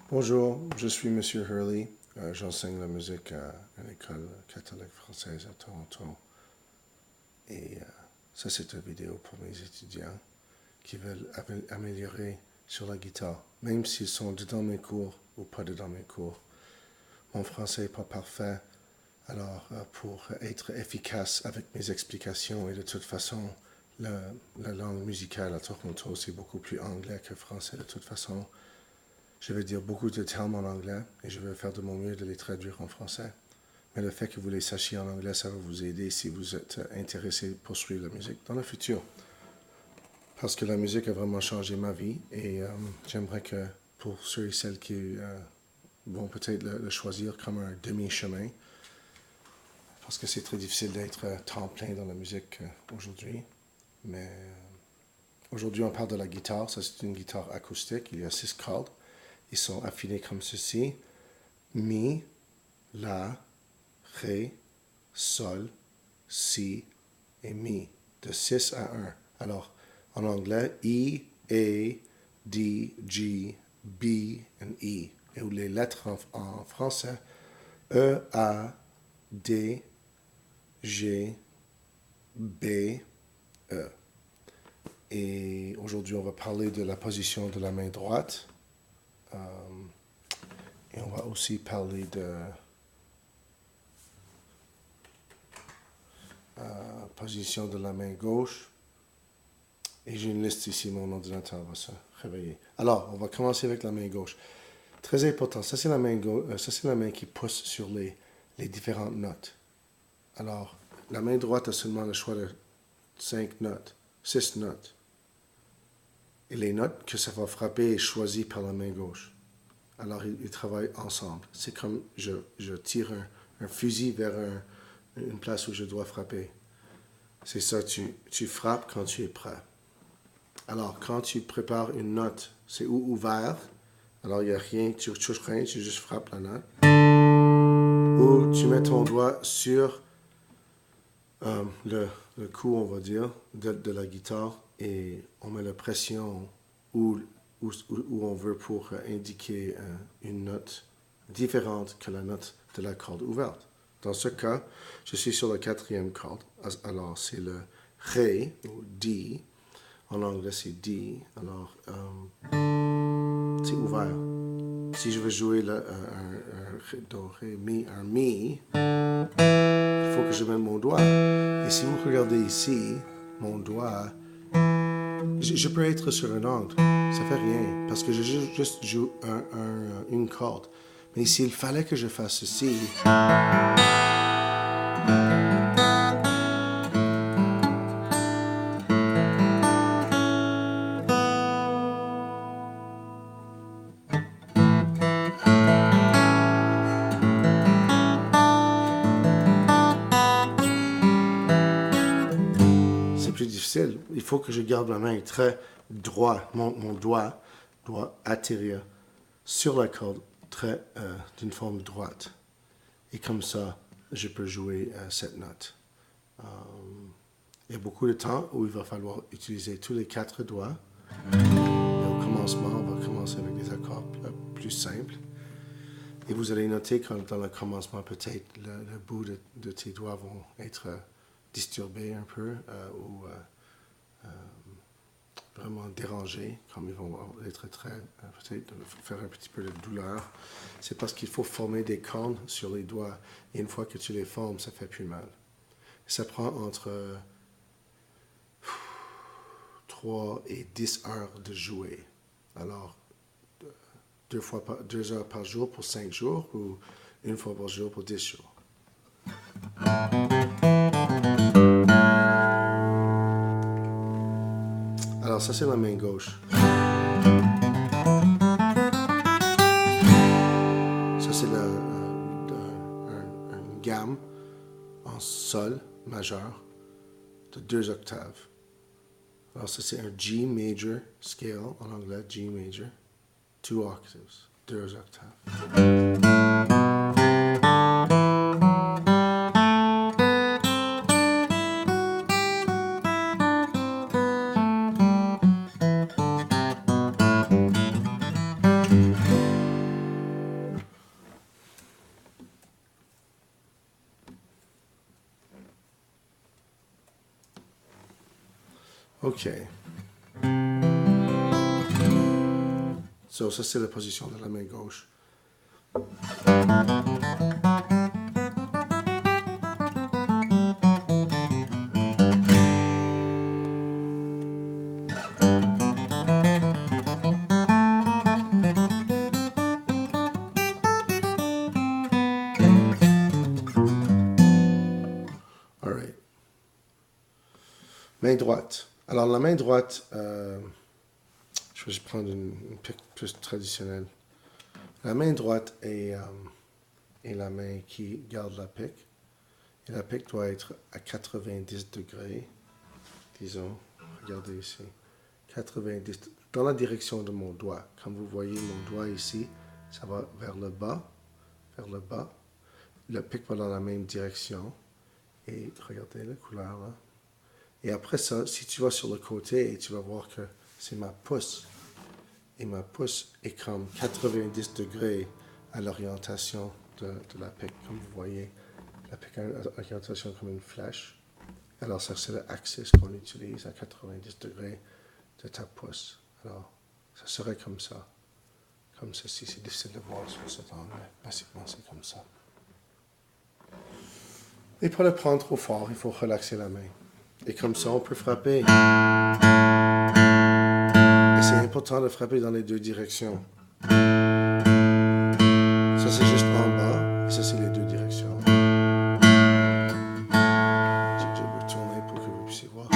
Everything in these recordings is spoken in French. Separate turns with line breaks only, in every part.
Bonjour, je suis Monsieur Hurley. J'enseigne la musique à une école catholique française à Toronto. Et ça, c'est une vidéo pour mes étudiants qui veulent améliorer sur la guitare, même s'ils sont dedans mes cours ou pas dedans mes cours. Mon français n'est pas parfait, alors pour être efficace avec mes explications, et de toute façon, la langue musicale à Toronto, c'est beaucoup plus anglais que français de toute façon. Je vais dire beaucoup de termes en anglais et je vais faire de mon mieux de les traduire en français. Mais le fait que vous les sachiez en anglais, ça va vous aider si vous êtes intéressé pour suivre la musique dans le futur. Parce que la musique a vraiment changé ma vie et j'aimerais que pour ceux et celles qui vont peut-être le choisir comme un demi-chemin, parce que c'est très difficile d'être temps plein dans la musique aujourd'hui, mais aujourd'hui on parle de la guitare. Ça, c'est une guitare acoustique, il y a 6 cordes. Ils sont affinés comme ceci: Mi, La, Ré, Sol, Si et Mi, de 6 à 1. Alors, en anglais, E, A, D, G, B et E. Et les lettres en français, E, A, D, G, B, E. Et aujourd'hui, on va parler de la position de la main droite. Et on va aussi parler de position de la main gauche. Et j'ai une liste ici, mon ordinateur va se réveiller. Alors, on va commencer avec la main gauche. Très important, ça c'est la main gauche, ça c'est la main qui pousse sur les différentes notes. Alors, la main droite a seulement le choix de 5 notes, 6 notes. Et les notes que ça va frapper sont choisies par la main gauche. Alors, ils travaillent ensemble. C'est comme je tire un fusil vers une place où je dois frapper. C'est ça, tu frappes quand tu es prêt. Alors, quand tu prépares une note, c'est ouvert. Alors, il n'y a rien, tu touches rien, tu juste frappes la note. Ou tu mets ton doigt sur le cou, on va dire, de la guitare et on met la pression où on veut pour indiquer une note différente que la note de la corde ouverte. Dans ce cas, je suis sur la 4e corde. Alors, c'est le Ré ou D. En anglais, c'est D. Alors, c'est ouvert. Si je veux jouer un Do, Ré, Mi, un Mi, il faut que je mette mon doigt. Et si vous regardez ici, mon doigt, je peux être sur un angle. Ça fait rien, parce que je juste joue une corde. Mais s'il fallait que je fasse ceci, c'est plus difficile. Il faut que je garde ma main très droite. Mon doigt doit atterrir sur la corde très d'une forme droite. Et comme ça, je peux jouer cette note. Il y a beaucoup de temps où il va falloir utiliser tous les 4 doigts. Et au commencement, on va commencer avec des accords plus simples. Et vous allez noter que dans le commencement, peut-être le bout de tes doigts vont être disturbés un peu ou vraiment dérangés, comme ils vont être peut-être faire un petit peu de douleur. C'est parce qu'il faut former des cornes sur les doigts. Et une fois que tu les formes, ça fait plus mal. Ça prend entre 3 et 10 heures de jouer. Alors, 2 heures par jour pour 5 jours ou 1 fois par jour pour 10 jours. Alors, ça, c'est la main gauche. Ça, c'est une gamme en sol majeur de 2 octaves. Alors, ça, c'est un G major scale en anglais, G major. 2 octaves, 2 octaves. OK. So, ça, c'est la position de la main gauche. All right. Main droite. Alors, la main droite, je vais prendre une pique plus traditionnelle. La main droite est la main qui garde la pique. Et la pique doit être à 90 degrés. Disons, regardez ici. 90, dans la direction de mon doigt. Comme vous voyez mon doigt ici, ça va vers le bas. Vers le bas. Le pique va dans la même direction. Et regardez la couleur là. Et après ça, si tu vas sur le côté, tu vas voir que c'est ma pouce. Et ma pouce est comme 90 degrés à l'orientation de la pique. Comme vous voyez, la pique a une orientation comme une flèche. Alors ça, c'est l'axis qu'on utilise à 90 degrés de ta pouce. Alors, ça serait comme ça. Comme ceci. C'est difficile de voir sur cet angle, mais basiquement, c'est comme ça. Et pour le prendre trop fort, il faut relaxer la main. Et comme ça, on peut frapper. Et c'est important de frapper dans les deux directions. Ça, c'est juste en bas. Et ça, c'est les deux directions. Je vais retourner pour que vous puissiez voir.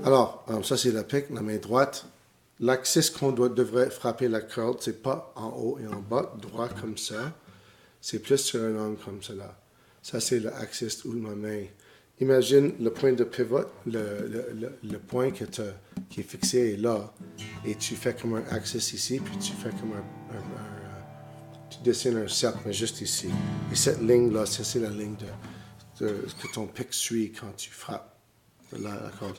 Alors, ça c'est la pique, la main droite. L'axis qu'on devrait frapper la corde, c'est pas en haut et en bas, droit comme ça. C'est plus sur un angle comme cela. Ça c'est l'axis où ma main. Imagine le point de pivot, le point qui est fixé est là. Et tu fais comme un axis ici, puis tu fais comme tu dessines un cercle, mais juste ici. Et cette ligne-là, c'est la ligne que ton pic suit quand tu frappes la corde.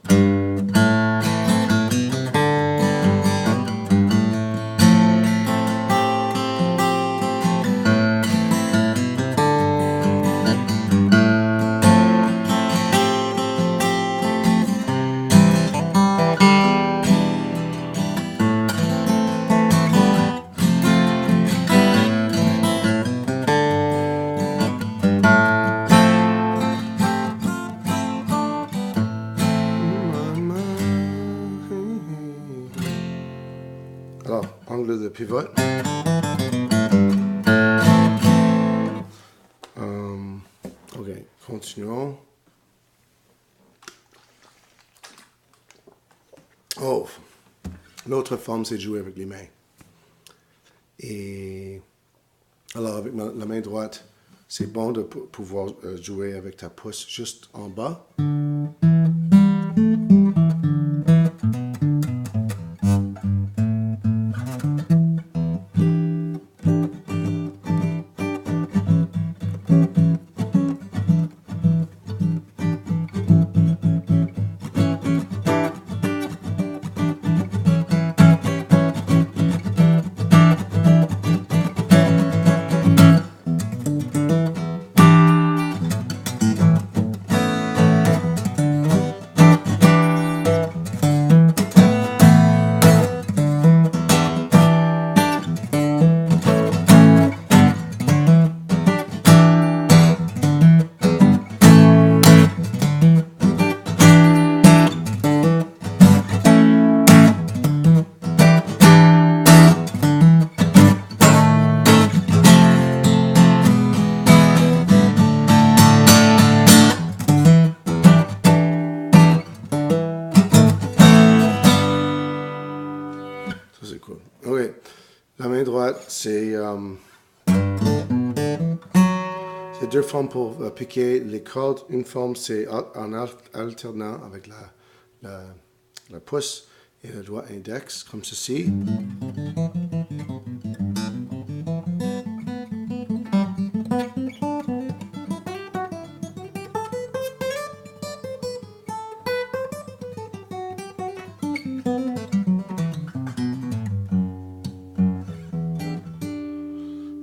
Alors, angle de pivot. OK, continuons. Oh, l'autre forme, c'est de jouer avec les mains. Et alors, avec la main droite, c'est bon de pouvoir jouer avec ta pouce juste en bas. c'est cool. Ok. La main droite, c'est deux formes pour piquer les cordes. Une forme, c'est en alternant avec la pouce et le doigt index, comme ceci.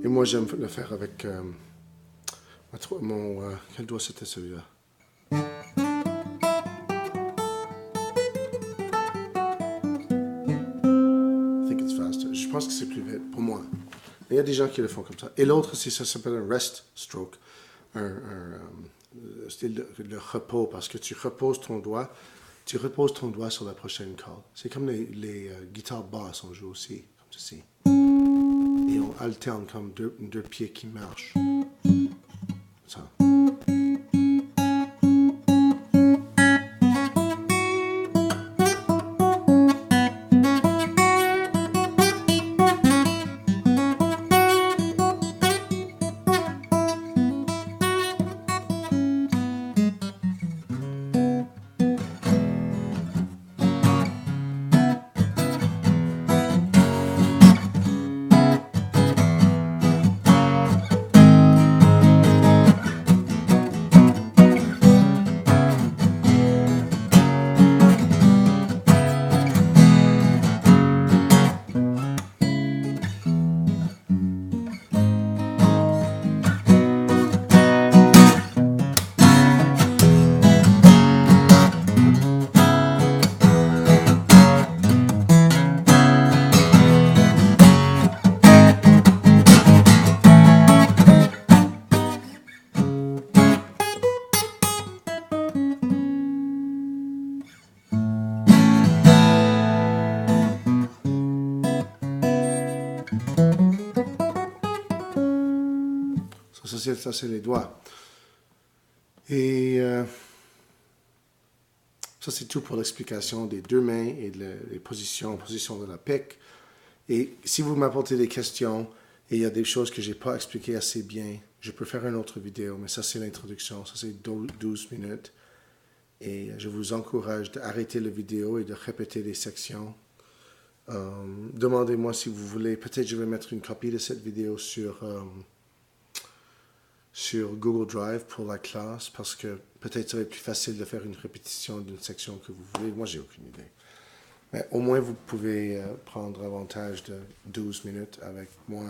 Et moi, j'aime le faire avec quel doigt c'était celui-là? I think it's faster. Je pense que c'est plus vite pour moi. Mais il y a des gens qui le font comme ça. Et l'autre, ça s'appelle un rest stroke. Style de repos, parce que tu reposes ton doigt sur la prochaine corde. C'est comme les guitares basses, on joue aussi, comme ceci. Et on alterne comme deux pieds qui marchent. Ça. Ça, c'est les doigts. Et ça, c'est tout pour l'explication des deux mains et les position de la pique. Et si vous m'apportez des questions et il y a des choses que je n'ai pas expliquées assez bien, je peux faire une autre vidéo, mais ça, c'est l'introduction. Ça, c'est 12 minutes. Et je vous encourage d'arrêter la vidéo et de répéter les sections. Demandez-moi si vous voulez. Peut-être je vais mettre une copie de cette vidéo sur Google Drive pour la classe, parce que peut-être ça va être plus facile de faire une répétition d'une section que vous voulez. Moi, j'ai aucune idée. Mais au moins, vous pouvez prendre avantage de 12 minutes avec moi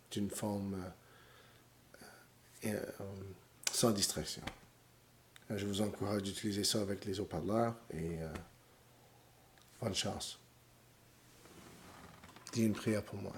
d'une forme sans distraction. Je vous encourage d'utiliser ça avec les haut-parleurs et bonne chance. Dis une prière pour moi.